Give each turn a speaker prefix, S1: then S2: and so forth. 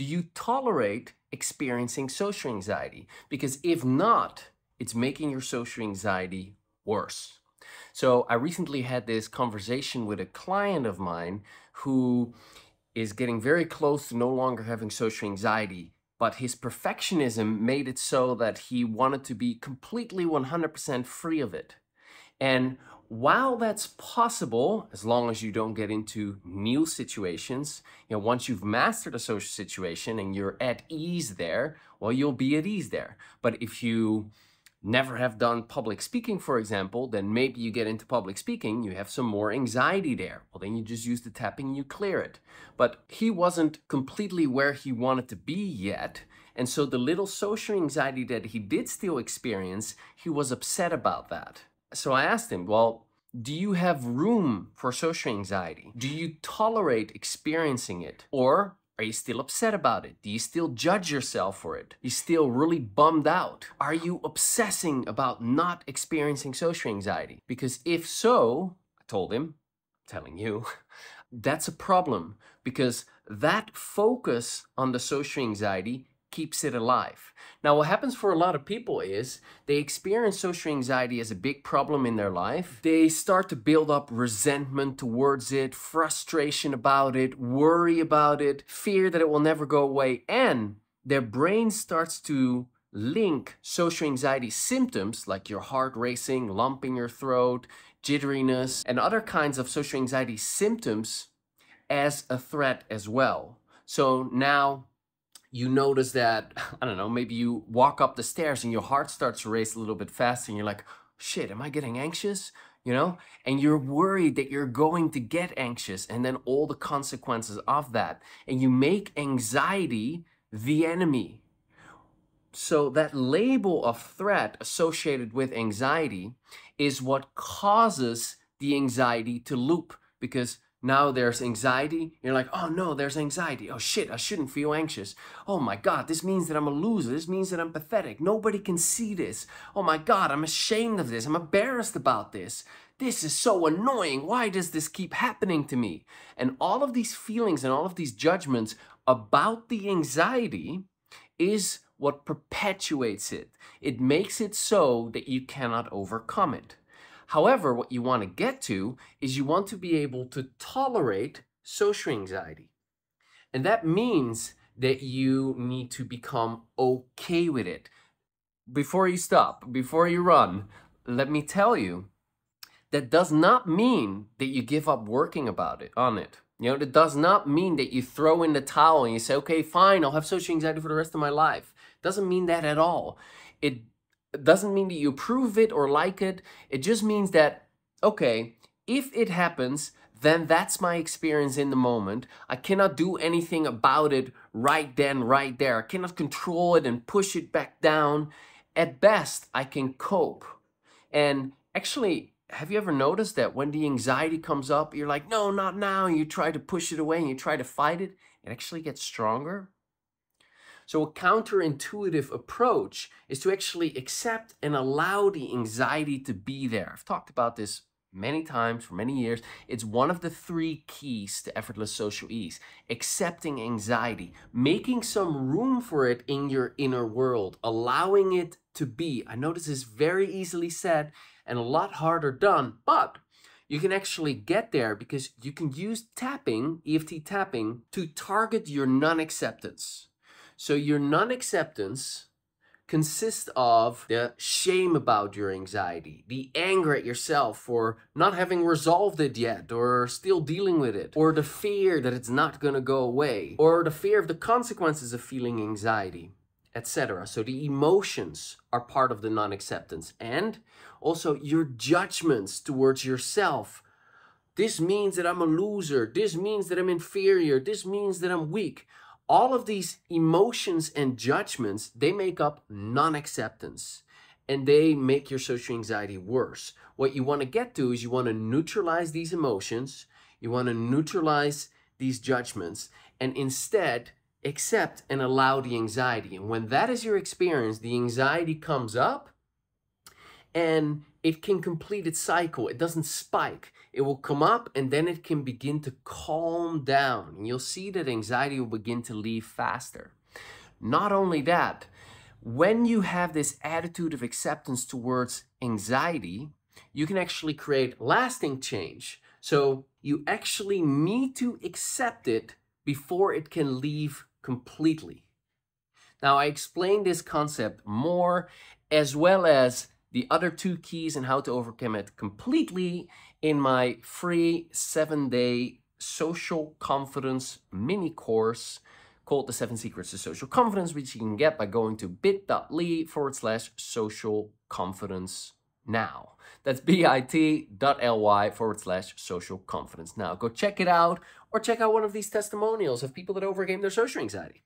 S1: do you tolerate experiencing social anxiety? Because if not, it's making your social anxiety worse. So I recently had this conversation with a client of mine who is getting very close to no longer having social anxiety, but his perfectionism made it so that he wanted to be completely 100% free of it. And while that's possible, as long as you don't get into new situations, once you've mastered a social situation and you're at ease there, well, you'll be at ease there. But if you never have done public speaking, for example, then maybe you get into public speaking, you have some more anxiety there. Well, then you just use the tapping and you clear it. But he wasn't completely where he wanted to be yet. And so the little social anxiety that he did still experience, he was upset about that. So I asked him, well, do you have room for social anxiety? Do you tolerate experiencing it? Or are you still upset about it? Do you still judge yourself for it? You still really bummed out? Are you obsessing about not experiencing social anxiety? Because if so, I told him, telling you, that's a problem, because that focus on the social anxiety keeps it alive. Now, what happens for a lot of people is they experience social anxiety as a big problem in their life. They start to build up resentment towards it, frustration about it, worry about it, fear that it will never go away, and their brain starts to link social anxiety symptoms like your heart racing, lump in your throat, jitteriness, and other kinds of social anxiety symptoms as a threat as well. So now you notice that, I don't know, maybe you walk up the stairs and your heart starts to race a little bit faster and you're like, shit, am I getting anxious? And you're worried that you're going to get anxious and then all the consequences of that. And you make anxiety the enemy. So that label of threat associated with anxiety is what causes the anxiety to loop, because now there's anxiety. You're like, oh no, there's anxiety. Oh shit, I shouldn't feel anxious. Oh my God, this means that I'm a loser. This means that I'm pathetic. Nobody can see this. Oh my God, I'm ashamed of this. I'm embarrassed about this. This is so annoying. Why does this keep happening to me? And all of these feelings and all of these judgments about the anxiety is what perpetuates it. It makes it so that you cannot overcome it. However, what you want to get to is you want to be able to tolerate social anxiety. And that means that you need to become okay with it. Before you stop, before you run, let me tell you, that does not mean that you give up working on it. That does not mean that you throw in the towel and you say, okay, fine, I'll have social anxiety for the rest of my life. It doesn't mean that at all. It doesn't mean that you approve it or like it. It just means that, okay, if it happens, then that's my experience in the moment. I cannot do anything about it right then, right there. I cannot control it and push it back down. At best, I can cope. And actually, have you ever noticed that when the anxiety comes up, you're like, no, not now, and you try to push it away and you try to fight it, it actually gets stronger? So a counterintuitive approach is to actually accept and allow the anxiety to be there. I've talked about this many times for many years. It's one of the 3 keys to effortless social ease. Accepting anxiety, making some room for it in your inner world, allowing it to be. I know this is very easily said and a lot harder done, but you can actually get there because you can use tapping, EFT tapping, to target your non-acceptance. So your non-acceptance consists of the shame about your anxiety, the anger at yourself for not having resolved it yet or still dealing with it, or the fear that it's not going to go away, or the fear of the consequences of feeling anxiety, etc. So the emotions are part of the non-acceptance, and also your judgments towards yourself. This means that I'm a loser. This means that I'm inferior. This means that I'm weak. All of these emotions and judgments, they make up non-acceptance, and they make your social anxiety worse. What you want to get to is you want to neutralize these emotions, you want to neutralize these judgments, and instead accept and allow the anxiety. And when that is your experience, the anxiety comes up and it can complete its cycle. It doesn't spike. It will come up and then it can begin to calm down. And you'll see that anxiety will begin to leave faster. Not only that, when you have this attitude of acceptance towards anxiety, you can actually create lasting change. So you actually need to accept it before it can leave completely. Now, I explained this concept more, as well as the other 2 keys and how to overcome it completely, in my free 7-day social confidence mini course called The 7 Secrets to Social Confidence, which you can get by going to bit.ly/social confidence now. That's bit.ly/social confidence now. Go check it out, or check out one of these testimonials of people that overcame their social anxiety.